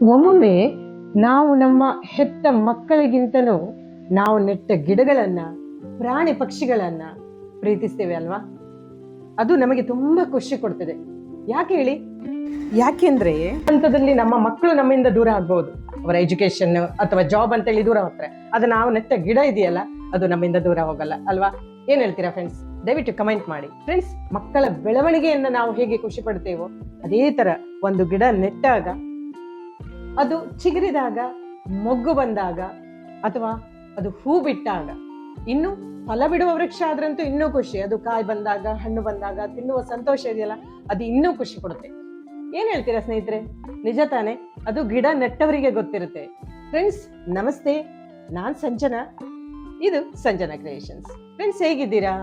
ಒಮ್ಮೊಮ್ಮೆ ನಾವು ನಮ್ಮ ಹೆತ್ತ ಮಕ್ಕಳಿಗಿಂತಲೂ ನಾವು ನೆಟ್ಟ ಗಿಡಗಳನ್ನ, ಪ್ರಾಣಿ ಪಕ್ಷಿಗಳನ್ನ ಪ್ರೀತಿಸ್ತೇವೆ ಅಲ್ವಾ? ಅದು ನಮಗೆ ತುಂಬಾ ಖುಷಿ ಕೊಡ್ತದೆ. ಯಾಕೆ ಹೇಳಿ? ಯಾಕೆಂದ್ರೆ ಹಂತದಲ್ಲಿ ನಮ್ಮ ಮಕ್ಕಳು ನಮ್ಮಿಂದ ದೂರ ಆಗ್ಬಹುದು, ಅವರ ಎಜುಕೇಶನ್ ಅಥವಾ ಜಾಬ್ ಅಂತ ಹೇಳಿ ದೂರ ಹೋಗ್ತಾರೆ. ಅದು ನಾವು ನೆಟ್ಟ ಗಿಡ ಇದೆಯಲ್ಲ, ಅದು ನಮ್ಮಿಂದ ದೂರ ಹೋಗಲ್ಲ ಅಲ್ವಾ? ಏನ್ ಹೇಳ್ತೀರಾ ಫ್ರೆಂಡ್ಸ್? ದಯವಿಟ್ಟು ಕಮೆಂಟ್ ಮಾಡಿ ಫ್ರೆಂಡ್ಸ್. ಮಕ್ಕಳ ಬೆಳವಣಿಗೆಯನ್ನ ನಾವು ಹೇಗೆ ಖುಷಿ ಪಡ್ತೇವೋ ಅದೇ ತರ ಒಂದು ಗಿಡ ನೆಟ್ಟಾಗ, ಅದು ಚಿಗುರಿದಾಗ, ಮೊಗ್ಗು ಬಂದಾಗ, ಅಥವಾ ಅದು ಹೂ ಬಿಟ್ಟಾಗ, ಇನ್ನು ಫಲ ಬಿಡುವ ವೃಕ್ಷ ಆದ್ರಂತೂ ಇನ್ನೂ ಖುಷಿ. ಅದು ಕಾಯಿ ಬಂದಾಗ, ಹಣ್ಣು ಬಂದಾಗ ತಿನ್ನುವ ಸಂತೋಷ ಇದೆಯಲ್ಲ, ಅದು ಇನ್ನೂ ಖುಷಿ ಕೊಡುತ್ತೆ. ಏನ್ ಹೇಳ್ತೀರಾ ಸ್ನೇಹಿತರೆ? ನಿಜ ತಾನೆ? ಅದು ಗಿಡ ನೆಟ್ಟವರಿಗೆ ಗೊತ್ತಿರುತ್ತೆ. ಫ್ರೆಂಡ್ಸ್ ನಮಸ್ತೆ, ನಾನ್ ಸಂಜನಾ, ಇದು ಸಂಜನಾ ಕ್ರಿಯೇಷನ್ಸ್. ಫ್ರೆಂಡ್ಸ್ ಹೇಗಿದ್ದೀರಾ?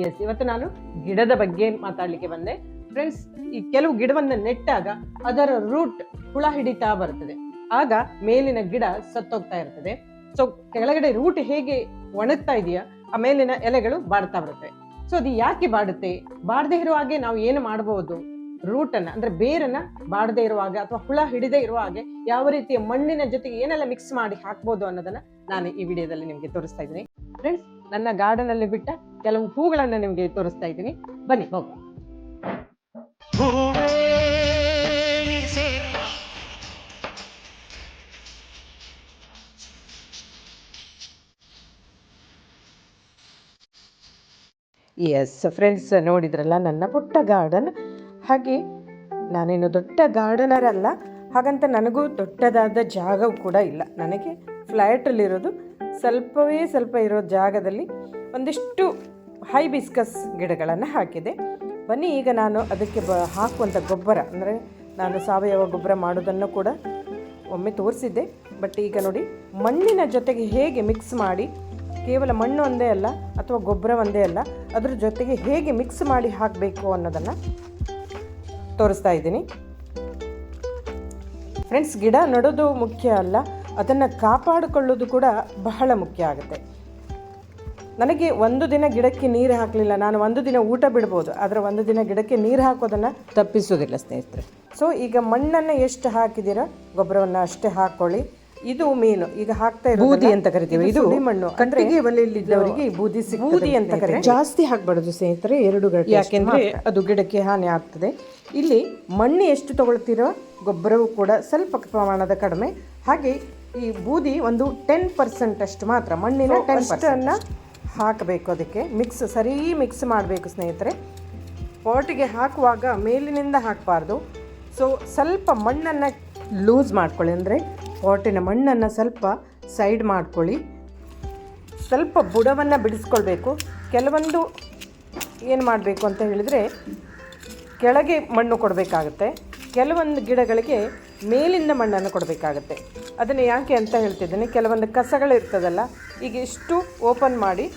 ಎಸ್, ಇವತ್ತು ನಾನು ಗಿಡದ ಬಗ್ಗೆ ಮಾತಾಡ್ಲಿಕ್ಕೆ ಬಂದೆ. ಫ್ರೆಂಡ್ಸ್, ಈ ಕೆಲವು ಗಿಡವನ್ನ ನೆಟ್ಟಾಗ ಅದರ ರೂಟ್ ಹುಳ ಹಿಡಿತಾ ಬರ್ತದೆ. ಆಗ ಮೇಲಿನ ಗಿಡ ಸತ್ತೋಗ್ತಾ ಇರ್ತದೆ. ಸೊ ಕೆಳಗಡೆ ರೂಟ್ ಹೇಗೆ ಒಣಗ್ತಾ ಇದೆಯಾ, ಆ ಮೇಲಿನ ಎಲೆಗಳು ಬಾಡ್ತಾ ಬರುತ್ತೆ. ಸೊ ಅದು ಯಾಕೆ ಬಾಡುತ್ತೆ? ಬಾಡದೆ ಇರುವ ಹಾಗೆ ನಾವು ಏನು ಮಾಡಬಹುದು? ರೂಟ್ ಅನ್ನ ಅಂದ್ರೆ ಬೇರನ್ನ ಬಾಡದೆ ಇರುವಾಗ ಅಥವಾ ಹುಳ ಹಿಡಿದೇ ಇರುವ ಹಾಗೆ ಯಾವ ರೀತಿಯ ಮಣ್ಣಿನ ಜೊತೆಗೆ ಏನೆಲ್ಲ ಮಿಕ್ಸ್ ಮಾಡಿ ಹಾಕ್ಬೋದು ಅನ್ನೋದನ್ನ ನಾನು ಈ ವಿಡಿಯೋದಲ್ಲಿ ನಿಮ್ಗೆ ತೋರಿಸ್ತಾ ಇದ್ದೀನಿ. ಫ್ರೆಂಡ್ಸ್, ನನ್ನ ಗಾರ್ಡನ್ ಅಲ್ಲಿ ಬಿಟ್ಟ ಕೆಲವು ಹೂಗಳನ್ನ ನಿಮ್ಗೆ ತೋರಿಸ್ತಾ ಇದ್ದೀನಿ. ಬನ್ನಿ ಹೋಗೋಣ. ಎಸ್ ಫ್ರೆಂಡ್ಸ್, ನೋಡಿದ್ರಲ್ಲ ನನ್ನ ಪುಟ್ಟ ಗಾರ್ಡನ್. ಹಾಗೆ ನಾನೇನು ದೊಡ್ಡ ಗಾರ್ಡನರ್ ಅಲ್ಲ, ಹಾಗಂತ ನನಗೂ ದೊಡ್ಡದಾದ ಜಾಗವೂ ಕೂಡ ಇಲ್ಲ. ನನಗೆ ಫ್ಲ್ಯಾಟಲ್ಲಿರೋದು ಸ್ವಲ್ಪ ಇರೋ ಜಾಗದಲ್ಲಿ ಒಂದಿಷ್ಟು ಹೈಬಿಸ್ಕಸ್ ಗಿಡಗಳನ್ನು ಹಾಕಿದೆ. ಬನ್ನಿ, ಈಗ ನಾನು ಅದಕ್ಕೆ ಹಾಕುವಂಥ ಗೊಬ್ಬರ, ಅಂದರೆ ನಾನು ಸಾವಯವ ಗೊಬ್ಬರ ಮಾಡೋದನ್ನು ಕೂಡ ಒಮ್ಮೆ ತೋರಿಸಿದ್ದೆ. ಬಟ್ ಈಗ ನೋಡಿ, ಮಣ್ಣಿನ ಜೊತೆಗೆ ಹೇಗೆ ಮಿಕ್ಸ್ ಮಾಡಿ, ಕೇವಲ ಮಣ್ಣು ಒಂದೇ ಅಲ್ಲ ಅಥವಾ ಗೊಬ್ಬರ ಒಂದೇ ಅಲ್ಲ, ಅದ್ರ ಜೊತೆಗೆ ಹೇಗೆ ಮಿಕ್ಸ್ ಮಾಡಿ ಹಾಕಬೇಕು ಅನ್ನೋದನ್ನು ತೋರಿಸ್ತಾ ಇದ್ದೀನಿ. ಫ್ರೆಂಡ್ಸ್, ಗಿಡ ನೆಡೋದು ಮುಖ್ಯ ಅಲ್ಲ, ಅದನ್ನು ಕಾಪಾಡಿಕೊಳ್ಳೋದು ಕೂಡ ಬಹಳ ಮುಖ್ಯ ಆಗುತ್ತೆ. ನನಗೆ ಒಂದು ದಿನ ಗಿಡಕ್ಕೆ ನೀರು ಹಾಕಲಿಲ್ಲ, ನಾನು ಒಂದು ದಿನ ಊಟ ಬಿಡ್ಬೋದು, ಆದರೆ ಒಂದು ದಿನ ಗಿಡಕ್ಕೆ ನೀರು ಹಾಕೋದನ್ನು ತಪ್ಪಿಸೋದಿಲ್ಲ ಸ್ನೇಹಿತರೆ. ಸೊ ಈಗ ಮಣ್ಣನ್ನು ಎಷ್ಟು ಹಾಕಿದ್ದೀರಾ, ಗೊಬ್ಬರವನ್ನು ಅಷ್ಟೇ ಹಾಕ್ಕೊಳ್ಳಿ. ಇದು ಮೀನು ಈಗ ಹಾಕ್ತಾ ಇರೋದು ಬೂದಿ ಅಂತ ಕರಿತೀವಿ. ಇದು ಮಣ್ಣು, ಕಟ್ಟಿಗೆ ಒಲೆಯಲ್ಲಿದ್ದವರಿಗೆ ಬೂದಿ ಅಂತ ಕರೀತಾರೆ. ಜಾಸ್ತಿ ಹಾಕ್ಬಾರ್ದು ಸ್ನೇಹಿತರೆ, 2 ಗಂಟೆ, ಯಾಕೆಂದ್ರೆ ಅದು ಗಿಡಕ್ಕೆ ಹಾನಿ ಆಗ್ತದೆ. ಇಲ್ಲಿ ಮಣ್ಣು ಎಷ್ಟು ತಗೊಳ್ತಿರೋ ಗೊಬ್ಬರವು ಕೂಡ ಸ್ವಲ್ಪ ಪ್ರಮಾಣದ ಕಡಿಮೆ. ಹಾಗೆ ಈ ಬೂದಿ ಒಂದು 10% ಅಷ್ಟು ಮಾತ್ರ, ಮಣ್ಣಿನ 10% ಹಾಕಬೇಕು. ಅದಕ್ಕೆ ಸರಿ ಮಿಕ್ಸ್ ಮಾಡಬೇಕು ಸ್ನೇಹಿತರೆ. ಪಾಟಿಗೆ ಹಾಕುವಾಗ ಮೇಲಿನಿಂದ ಹಾಕಬಾರ್ದು. ಸೊ ಸ್ವಲ್ಪ ಮಣ್ಣನ್ನು ಲೂಸ್ ಮಾಡ್ಕೊಳ್ಳಿ, ಅಂದರೆ ಪಾಟಿನ ಮಣ್ಣನ್ನು ಸ್ವಲ್ಪ ಸೈಡ್ ಮಾಡ್ಕೊಳ್ಳಿ. ಸ್ವಲ್ಪ ಬುಡವನ್ನು ಬಿಡಿಸ್ಕೊಳ್ಬೇಕು. ಕೆಲವೊಂದು ಏನು ಮಾಡಬೇಕು ಅಂತ ಹೇಳಿದರೆ, ಕೆಳಗೆ ಮಣ್ಣು ಕೊಡಬೇಕಾಗುತ್ತೆ, ಕೆಲವೊಂದು ಗಿಡಗಳಿಗೆ ಮೇಲಿಂದ ಮಣ್ಣನ್ನು ಕೊಡಬೇಕಾಗುತ್ತೆ. ಅದನ್ನು ಯಾಕೆ ಅಂತ ಹೇಳ್ತಿದ್ದೇನೆ, ಕೆಲವೊಂದು ಕಸಗಳಿರ್ತದಲ್ಲ, ಈಗ ಇಷ್ಟು ಓಪನ್ ಮಾಡಿ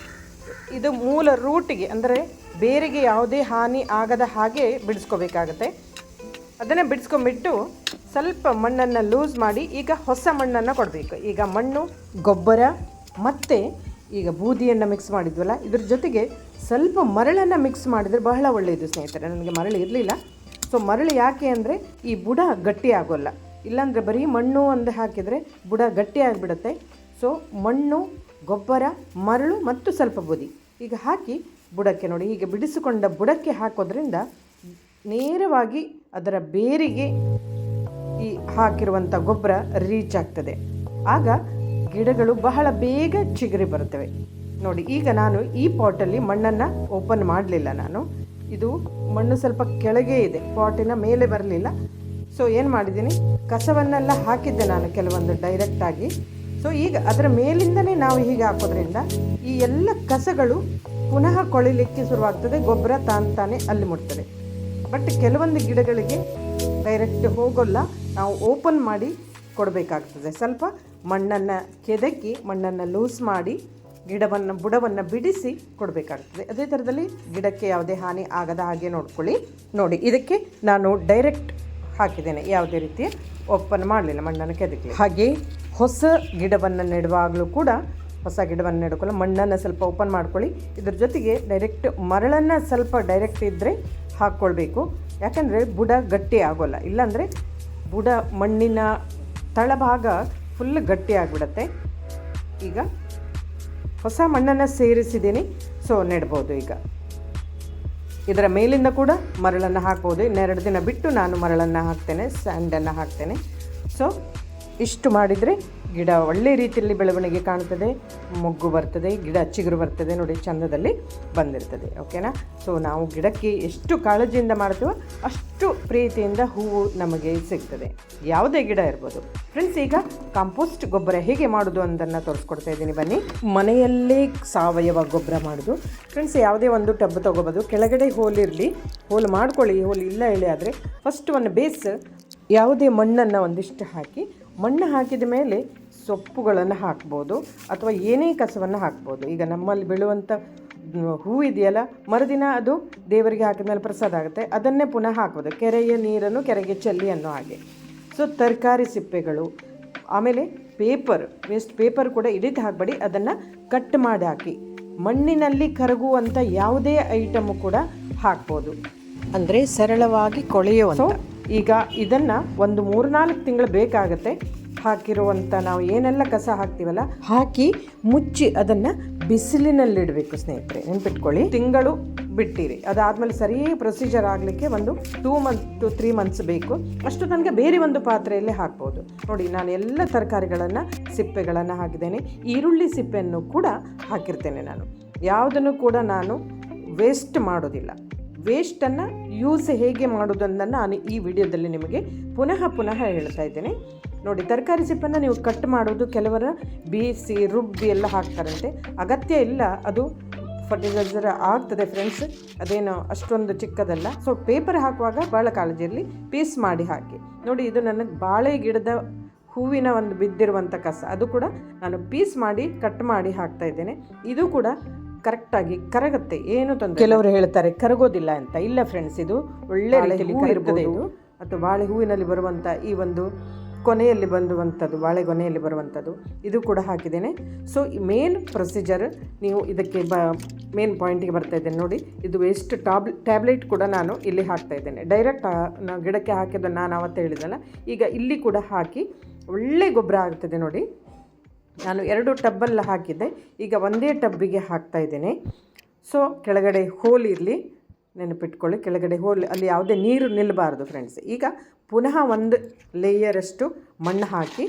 ಇದು ಮೂಲ ರೂಟಿಗೆ, ಅಂದರೆ ಬೇರಿಗೆ ಯಾವುದೇ ಹಾನಿ ಆಗದ ಹಾಗೆ ಬಿಡಿಸ್ಕೋಬೇಕಾಗತ್ತೆ. ಅದನ್ನು ಬಿಡಿಸ್ಕೊಂಬಿಟ್ಟು ಸ್ವಲ್ಪ ಮಣ್ಣನ್ನು ಲೂಸ್ ಮಾಡಿ ಈಗ ಹೊಸ ಮಣ್ಣನ್ನು ಕೊಡಬೇಕು. ಈಗ ಮಣ್ಣು, ಗೊಬ್ಬರ ಮತ್ತು ಈಗ ಬೂದಿಯನ್ನು ಮಿಕ್ಸ್ ಮಾಡಿದ್ವಲ್ಲ, ಇದ್ರ ಜೊತೆಗೆ ಸ್ವಲ್ಪ ಮರಳನ್ನು ಮಿಕ್ಸ್ ಮಾಡಿದರೆ ಬಹಳ ಒಳ್ಳೆಯದು ಸ್ನೇಹಿತರೆ. ನನಗೆ ಮರಳು ಇರಲಿಲ್ಲ. ಸೊ ಮರಳು ಯಾಕೆ ಅಂದರೆ ಈ ಬುಡ ಗಟ್ಟಿ ಆಗೋಲ್ಲ, ಇಲ್ಲಾಂದರೆ ಬರೀ ಮಣ್ಣು ಒಂದು ಹಾಕಿದರೆ ಬುಡ ಗಟ್ಟಿ ಆಗಿಬಿಡುತ್ತೆ. ಸೊ ಮಣ್ಣು, ಗೊಬ್ಬರ, ಮರಳು ಮತ್ತು ಸ್ವಲ್ಪ ಬೂದಿ ಈಗ ಹಾಕಿ ಬುಡಕ್ಕೆ ನೋಡಿ, ಹೀಗೆ ಬಿಡಿಸಿಕೊಂಡ ಬುಡಕ್ಕೆ ಹಾಕೋದ್ರಿಂದ ನೇರವಾಗಿ ಅದರ ಬೇರಿಗೆ ಈ ಹಾಕಿರುವಂಥ ಗೊಬ್ಬರ ರೀಚ್ ಆಗ್ತದೆ. ಆಗ ಗಿಡಗಳು ಬಹಳ ಬೇಗ ಚಿಗುರಿ ಬರುತ್ತವೆ. ನೋಡಿ, ಈಗ ನಾನು ಈ ಪಾಟಲ್ಲಿ ಮಣ್ಣನ್ನು ಓಪನ್ ಮಾಡಲಿಲ್ಲ. ನಾನು ಇದು ಮಣ್ಣು ಸ್ವಲ್ಪ ಕೆಳಗೆ ಇದೆ, ಪಾಟಿನ ಮೇಲೆ ಬರಲಿಲ್ಲ. ಸೊ ಏನು ಮಾಡಿದ್ದೀನಿ, ಕಸವನ್ನೆಲ್ಲ ಹಾಕಿದ್ದೆ ನಾನು ಕೆಲವೊಂದು ಡೈರೆಕ್ಟಾಗಿ. ಸೊ ಈಗ ಅದರ ಮೇಲಿಂದನೇ ನಾವು ಹೀಗೆ ಹಾಕೋದ್ರಿಂದ ಈ ಎಲ್ಲ ಕಸಗಳು ಪುನಃ ಕೊಳಿಲಿಕ್ಕೆ ಶುರುವಾಗ್ತದೆ, ಗೊಬ್ಬರ ತಾನೇ ಅಲ್ಲಿ ಮುಟ್ತದೆ. ಬಟ್ ಕೆಲವೊಂದು ಗಿಡಗಳಿಗೆ ಡೈರೆಕ್ಟ್ ಹೋಗೋಲ್ಲ, ನಾವು ಓಪನ್ ಮಾಡಿ ಕೊಡಬೇಕಾಗ್ತದೆ. ಸ್ವಲ್ಪ ಮಣ್ಣನ್ನು ಕೆದಕಿ, ಮಣ್ಣನ್ನು ಲೂಸ್ ಮಾಡಿ ಬುಡವನ್ನು ಬಿಡಿಸಿ ಕೊಡಬೇಕಾಗ್ತದೆ. ಅದೇ ಥರದಲ್ಲಿ ಗಿಡಕ್ಕೆ ಯಾವುದೇ ಹಾನಿ ಆಗದ ಹಾಗೆ ನೋಡ್ಕೊಳ್ಳಿ. ನೋಡಿ, ಇದಕ್ಕೆ ನಾನು ಡೈರೆಕ್ಟ್ ಹಾಕಿದ್ದೇನೆ, ಯಾವುದೇ ರೀತಿಯ ಓಪನ್ ಮಾಡಲಿಲ್ಲ, ಮಣ್ಣನ್ನು ಕೆದಕಲಿ. ಹಾಗೆ ಹೊಸ ಗಿಡವನ್ನು ನೆಡುವಾಗಲೂ ಕೂಡ, ಹೊಸ ಗಿಡವನ್ನು ನೆಡ್ಕೊಳ್ಳಿ, ಮಣ್ಣನ್ನು ಸ್ವಲ್ಪ ಓಪನ್ ಮಾಡ್ಕೊಳ್ಳಿ. ಇದ್ರ ಜೊತೆಗೆ ಡೈರೆಕ್ಟ್ ಮರಳನ್ನು ಸ್ವಲ್ಪ ಡೈರೆಕ್ಟ್ ಇದ್ದರೆ ಹಾಕ್ಕೊಳ್ಬೇಕು, ಯಾಕಂದರೆ ಬುಡ ಗಟ್ಟಿ ಆಗೋಲ್ಲ. ಇಲ್ಲಾಂದರೆ ಬುಡ ಮಣ್ಣಿನ ತಳಭಾಗ ಫುಲ್ ಗಟ್ಟಿ ಆಗಿಬಿಡುತ್ತೆ. ಈಗ ಹೊಸ ಮಣ್ಣನ್ನು ಸೇರಿಸಿದ್ದೀನಿ, ಸೊ ನೆಡ್ಬೋದು. ಈಗ ಇದರ ಮೇಲಿಂದ ಕೂಡ ಮರಳನ್ನು ಹಾಕ್ಬೋದು. ಇನ್ನೆರಡು ದಿನ ಬಿಟ್ಟು ನಾನು ಮರಳನ್ನು ಹಾಕ್ತೇನೆ, ಸ್ಯಾಂಡನ್ನು ಹಾಕ್ತೇನೆ. ಸೊ ಇಷ್ಟು ಮಾಡಿದರೆ ಗಿಡ ಒಳ್ಳೆ ರೀತಿಯಲ್ಲಿ ಬೆಳವಣಿಗೆ ಕಾಣ್ತದೆ, ಮೊಗ್ಗು ಬರ್ತದೆ, ಗಿಡ ಚಿಗುರು ಬರ್ತದೆ. ನೋಡಿ ಚಂದದಲ್ಲಿ ಬಂದಿರ್ತದೆ. ಓಕೆನಾ? ಸೊ ನಾವು ಗಿಡಕ್ಕೆ ಎಷ್ಟು ಕಾಳಜಿಯಿಂದ ಮಾಡ್ತೀವೋ ಅಷ್ಟು ಪ್ರೀತಿಯಿಂದ ಹೂವು ನಮಗೆ ಸಿಗ್ತದೆ, ಯಾವುದೇ ಗಿಡ ಇರ್ಬೋದು. ಫ್ರೆಂಡ್ಸ್, ಈಗ ಕಾಂಪೋಸ್ಟ್ ಗೊಬ್ಬರ ಹೇಗೆ ಮಾಡೋದು ಅಂತನ್ನು ತೋರಿಸ್ಕೊಡ್ತಾ ಇದ್ದೀನಿ, ಬನ್ನಿ. ಮನೆಯಲ್ಲೇ ಸಾವಯವ ಗೊಬ್ಬರ ಮಾಡೋದು. ಫ್ರೆಂಡ್ಸ್, ಯಾವುದೇ ಒಂದು ಟಬ್ ತೊಗೋಬೋದು, ಕೆಳಗಡೆ ಹೋಲ್ ಇರಲಿ, ಹೋಲ್ ಮಾಡ್ಕೊಳ್ಳಿ. ಹೋಲ್ ಇಲ್ಲ ಹೇಳಿ ಆದರೆ ಫಸ್ಟ್ ಒಂದು ಬೇಸ್ ಯಾವುದೇ ಮಣ್ಣನ್ನು ಒಂದಿಷ್ಟು ಹಾಕಿ, ಮಣ್ಣು ಹಾಕಿದ ಮೇಲೆ ಸೊಪ್ಪುಗಳನ್ನು ಹಾಕ್ಬೋದು ಅಥವಾ ಏನೇ ಕಸವನ್ನು ಹಾಕ್ಬೋದು. ಈಗ ನಮ್ಮಲ್ಲಿ ಬೆಳೆಯುವಂಥ ಹೂವು ಇದೆಯಲ್ಲ, ಮರುದಿನ ಅದು ದೇವರಿಗೆ ಹಾಕಿದ ಮೇಲೆ ಪ್ರಸಾದ ಆಗುತ್ತೆ, ಅದನ್ನೇ ಪುನಃ ಹಾಕ್ಬೋದು. ಕೆರೆಯ ನೀರನ್ನು ಕೆರೆಗೆ ಚೆಲ್ಲಿ ಅನ್ನೋ ಹಾಗೆ. ಸೊ ತರಕಾರಿ ಸಿಪ್ಪೆಗಳು, ಆಮೇಲೆ ಪೇಪರ್, ವೇಸ್ಟ್ ಪೇಪರ್ ಕೂಡ ಇಡಿದು ಹಾಕಬೇಡಿ, ಅದನ್ನು ಕಟ್ ಮಾಡಿ ಹಾಕಿ. ಮಣ್ಣಿನಲ್ಲಿ ಕರಗುವಂಥ ಯಾವುದೇ ಐಟಮು ಕೂಡ ಹಾಕ್ಬೋದು, ಅಂದರೆ ಸರಳವಾಗಿ ಕೊಳೆಯುವಂಥ. ಈಗ ಇದನ್ನು ಒಂದು 3-4 ತಿಂಗಳು ಬೇಕಾಗುತ್ತೆ. ಹಾಕಿರುವಂಥ ನಾವು ಏನೆಲ್ಲ ಕಸ ಹಾಕ್ತೀವಲ್ಲ ಹಾಕಿ ಮುಚ್ಚಿ ಅದನ್ನು ಬಿಸಿಲಿನಲ್ಲಿಡಬೇಕು ಸ್ನೇಹಿತರೆ, ನೆನ್ಪಿಟ್ಕೊಳ್ಳಿ. ತಿಂಗಳು ಬಿಟ್ಟಿರಿ, ಅದಾದಮೇಲೆ ಸರಿ ಪ್ರೊಸೀಜರ್ ಆಗಲಿಕ್ಕೆ ಒಂದು 2 to 3 months ಬೇಕು. ಅಷ್ಟು ನನಗೆ ಬೇರೆ ಒಂದು ಪಾತ್ರೆಯಲ್ಲೇ ಹಾಕ್ಬೋದು. ನೋಡಿ, ನಾನು ಎಲ್ಲ ತರಕಾರಿಗಳನ್ನು ಸಿಪ್ಪೆಗಳನ್ನು ಹಾಕಿದ್ದೇನೆ. ಈರುಳ್ಳಿ ಸಿಪ್ಪೆಯನ್ನು ಕೂಡ ಹಾಕಿರ್ತೇನೆ. ನಾನು ಯಾವುದನ್ನು ಕೂಡ ನಾನು ವೇಸ್ಟ್ ಮಾಡೋದಿಲ್ಲ. ವೇಸ್ಟನ್ನು ಯೂಸ್ ಹೇಗೆ ಮಾಡೋದನ್ನು ನಾನು ಈ ವಿಡಿಯೋದಲ್ಲಿ ನಿಮಗೆ ಪುನಃ ಹೇಳ್ತಾ ಇದ್ದೇನೆ. ನೋಡಿ, ತರಕಾರಿ ಸಿಪ್ಪನ್ನು ನೀವು ಕಟ್ ಮಾಡೋದು ಕೆಲವರ ಬೀಸಿ ರುಬ್ಬಿ ಎಲ್ಲ ಹಾಕ್ತಾರಂತೆ, ಅಗತ್ಯ ಇಲ್ಲ. ಅದು ಫರ್ಟಿಲೈಸರ್ ಆಗ್ತದೆ ಫ್ರೆಂಡ್ಸ್, ಅದೇನು ಅಷ್ಟೊಂದು ಚಿಕ್ಕದಲ್ಲ. ಸೊ ಪೇಪರ್ ಹಾಕುವಾಗ ಭಾಳ ಕಾಳಜಿ ಇರಲಿ, ಪೀಸ್ ಮಾಡಿ ಹಾಕಿ. ನೋಡಿ, ಇದು ನನಗೆ ಬಾಳೆ ಗಿಡದ ಹೂವಿನ ಒಂದು ಬಿದ್ದಿರುವಂಥ ಕಸ, ಅದು ಕೂಡ ನಾನು ಪೀಸ್ ಮಾಡಿ ಕಟ್ ಮಾಡಿ ಹಾಕ್ತಾ ಇದ್ದೇನೆ. ಇದು ಕೂಡ ಕರೆಕ್ಟಾಗಿ ಕರಗುತ್ತೆ, ಏನು ತೊಂದರೆ. ಕೆಲವರು ಹೇಳ್ತಾರೆ ಕರಗೋದಿಲ್ಲ ಅಂತ. ಇಲ್ಲ ಫ್ರೆಂಡ್ಸ್, ಇದು ಒಳ್ಳೆ ರೀತಿಯಲ್ಲಿ ಕರಗ್ತದೆ. ಇದು ಅಥವಾ ಬಾಳೆ ಹೂವಿನಲ್ಲಿ ಬರುವಂಥ ಈ ಒಂದು ಕೊನೆಯಲ್ಲಿ ಬಂದುವಂಥದ್ದು, ಬಾಳೆ ಕೊನೆಯಲ್ಲಿ ಬರುವಂಥದ್ದು, ಇದು ಕೂಡ ಹಾಕಿದ್ದೇನೆ. ಸೊ ಮೇನ್ ಪ್ರೊಸೀಜರ್, ನೀವು ಇದಕ್ಕೆ ಮೇನ್ ಪಾಯಿಂಟಿಗೆ ಬರ್ತಾ ಇದ್ದೇನೆ. ನೋಡಿ, ಇದು ವೇಸ್ಟ್ ಟ್ಯಾಬ್ಲೆಟ್ ಕೂಡ ನಾನು ಇಲ್ಲಿ ಹಾಕ್ತಾ ಇದ್ದೇನೆ. ಡೈರೆಕ್ಟ್ ಗಿಡಕ್ಕೆ ಹಾಕಿದ್ದು ನಾನು ಅವತ್ತು ಹೇಳಿದ್ನಲ್ಲ, ಈಗ ಇಲ್ಲಿ ಕೂಡ ಹಾಕಿ ಒಳ್ಳೆ ಗೊಬ್ಬರ ಆಗ್ತದೆ. ನೋಡಿ, ನಾನು 2 ಟಬ್ಬಲ್ಲಿ ಹಾಕಿದ್ದೆ, ಈಗ ಒಂದೇ ಟಬ್ಬಿಗೆ ಹಾಕ್ತಾ ಇದ್ದೇನೆ. ಸೊ ಕೆಳಗಡೆ ಹೋಲ್ ಇರಲಿ, ನೆನಪಿಟ್ಕೊಳ್ಳಿ, ಕೆಳಗಡೆ ಹೋಲ್, ಅಲ್ಲಿ ಯಾವುದೇ ನೀರು ನಿಲ್ಲಬಾರ್ದು ಫ್ರೆಂಡ್ಸ್. ಈಗ ಪುನಃ ಒಂದು ಲೇಯರಷ್ಟು ಮಣ್ಣು ಹಾಕಿ,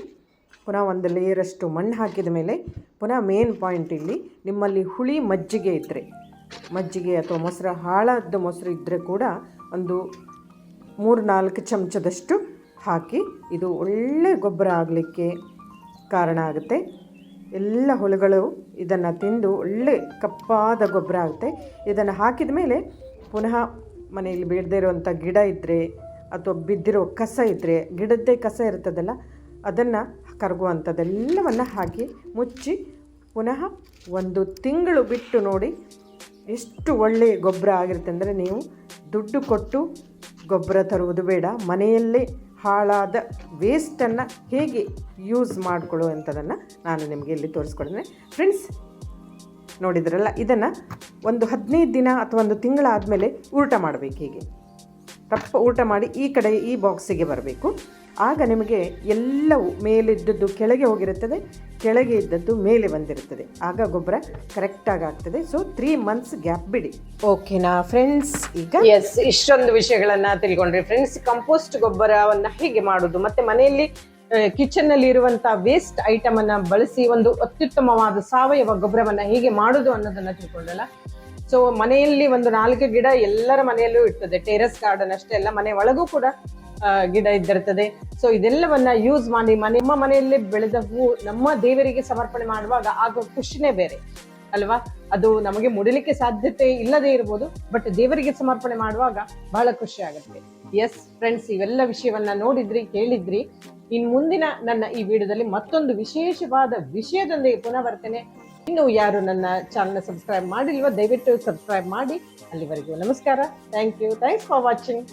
ಪುನಃ ಒಂದು ಲೇಯರಷ್ಟು ಮಣ್ಣು ಹಾಕಿದ ಮೇಲೆ ಪುನಃ ಮೇನ್ ಪಾಯಿಂಟ್ ಇಲ್ಲಿ, ನಿಮ್ಮಲ್ಲಿ ಹುಳಿ ಮಜ್ಜಿಗೆ ಇದ್ದರೆ, ಮಜ್ಜಿಗೆ ಅಥವಾ ಮೊಸರು, ಹಾಳಾದ ಮೊಸರು ಇದ್ದರೆ ಕೂಡ ಒಂದು 3-4 ಚಮಚದಷ್ಟು ಹಾಕಿ. ಇದು ಒಳ್ಳೆ ಗೊಬ್ಬರ ಆಗಲಿಕ್ಕೆ ಕಾರಣ ಆಗುತ್ತೆ. ಎಲ್ಲ ಹುಳುಗಳು ಇದನ್ನು ತಿಂದು ಒಳ್ಳೆ ಕಪ್ಪಾದ ಗೊಬ್ಬರ ಆಗುತ್ತೆ. ಇದನ್ನು ಹಾಕಿದ ಮೇಲೆ ಪುನಃ ಮನೆಯಲ್ಲಿ ಬೇಡದೇ ಇರುವಂಥ ಗಿಡ ಇದ್ದರೆ ಅಥವಾ ಬಿದ್ದಿರೋ ಕಸ ಇದ್ದರೆ, ಗಿಡದ್ದೇ ಕಸ ಇರ್ತದಲ್ಲ, ಅದನ್ನು ಕರಗುವಂಥದ್ದೆಲ್ಲವನ್ನು ಹಾಕಿ ಮುಚ್ಚಿ ಪುನಃ 1 ತಿಂಗಳು ಬಿಟ್ಟು ನೋಡಿ ಎಷ್ಟು ಒಳ್ಳೆಯ ಗೊಬ್ಬರ ಆಗಿರುತ್ತೆ. ಅಂದರೆ ನೀವು ದುಡ್ಡು ಕೊಟ್ಟು ಗೊಬ್ಬರ ತರುವುದು ಬೇಡ, ಮನೆಯಲ್ಲೇ ಹಾಳಾದ ವೇಸ್ಟನ್ನು ಹೇಗೆ ಯೂಸ್ ಮಾಡಿಕೊಳ್ಳುವಂಥದ್ದನ್ನು ನಾನು ನಿಮಗೆ ಇಲ್ಲಿ ತೋರಿಸ್ಕೊಡ್ತೇನೆ ಫ್ರೆಂಡ್ಸ್. ನೋಡಿದ್ರಲ್ಲ, ಇದನ್ನು ಒಂದು 15 ದಿನ ಅಥವಾ 1 ತಿಂಗಳಾದಮೇಲೆ ಊಟ ಮಾಡಬೇಕು. ಹೀಗೆ ತಪ್ಪ ಊಟ ಮಾಡಿ ಈ ಕಡೆ ಈ ಬಾಕ್ಸಿಗೆ ಬರಬೇಕು. ಆಗ ನಿಮಗೆ ಎಲ್ಲವೂ ಮೇಲಿದ್ದದ್ದು ಕೆಳಗೆ ಹೋಗಿರುತ್ತದೆ, ಕೆಳಗೆ ಇದ್ದದ್ದು ಮೇಲೆ ಬಂದಿರುತ್ತದೆ. ಆಗ ಗೊಬ್ಬರ ಕರೆಕ್ಟಾಗಿ ಆಗ್ತದೆ. ಸೊ 3 months ಗ್ಯಾಪ್ ಬಿಡಿ. ಓಕೆನಾ ಫ್ರೆಂಡ್ಸ್? ಈಗ ಇಷ್ಟೊಂದು ವಿಷಯಗಳನ್ನು ತಿಳ್ಕೊಂಡ್ರಿ ಫ್ರೆಂಡ್ಸ್. ಕಂಪೋಸ್ಟ್ ಗೊಬ್ಬರವನ್ನು ಹೇಗೆ ಮಾಡೋದು, ಮತ್ತು ಮನೆಯಲ್ಲಿ ಕಿಚನ್ನಲ್ಲಿ ಇರುವಂಥ ವೇಸ್ಟ್ ಐಟಮನ್ನು ಬಳಸಿ ಒಂದು ಅತ್ಯುತ್ತಮವಾದ ಸಾವಯವ ಗೊಬ್ಬರವನ್ನು ಹೇಗೆ ಮಾಡೋದು ಅನ್ನೋದನ್ನು ತಿಳ್ಕೊಂಡಲ್ಲ. ಸೊ ಮನೆಯಲ್ಲಿ ಒಂದು 4 ಗಿಡ ಎಲ್ಲರ ಮನೆಯಲ್ಲೂ ಇರ್ತದೆ, ಟೆರೆಸ್ ಗಾರ್ಡನ್ ಅಷ್ಟೇ ಅಲ್ಲ, ಮನೆ ಒಳಗೂ ಕೂಡ ಗಿಡ ಇದ್ದಿರ್ತದೆ. ಸೊ ಇದೆಲ್ಲವನ್ನ ಯೂಸ್ ಮಾಡಿ ನಿಮ್ಮ ಮನೆಯಲ್ಲೇ ಬೆಳೆದ ಹೂ ನಮ್ಮ ದೇವರಿಗೆ ಸಮರ್ಪಣೆ ಮಾಡುವಾಗ ಆಗೋ ಖುಷಿನೇ ಬೇರೆ ಅಲ್ವಾ? ಅದು ನಮಗೆ ಮುಡಿಲಿಕ್ಕೆ ಸಾಧ್ಯತೆ ಇಲ್ಲದೆ ಇರ್ಬೋದು, ಬಟ್ ದೇವರಿಗೆ ಸಮರ್ಪಣೆ ಮಾಡುವಾಗ ಬಹಳ ಖುಷಿ ಆಗುತ್ತೆ. ಎಸ್ ಫ್ರೆಂಡ್ಸ್, ಇವೆಲ್ಲ ವಿಷಯವನ್ನ ನೋಡಿದ್ರಿ, ಕೇಳಿದ್ರಿ. ಇನ್ ಮುಂದಿನ ನನ್ನ ಈ ವಿಡಿಯೋದಲ್ಲಿ ಮತ್ತೊಂದು ವಿಶೇಷವಾದ ವಿಷಯದೊಂದಿಗೆ ಪುನಃ ಬರ್ತೇನೆ. ಇನ್ನು ಯಾರು ನನ್ನ ಚಾನಲ್ ಸಬ್ಸ್ಕ್ರೈಬ್ ಮಾಡಿಲ್ವೋ ದಯವಿಟ್ಟು ಸಬ್ಸ್ಕ್ರೈಬ್ ಮಾಡಿ. ಅಲ್ಲಿವರೆಗೂ ನಮಸ್ಕಾರ. Thank you. Thanks for watching.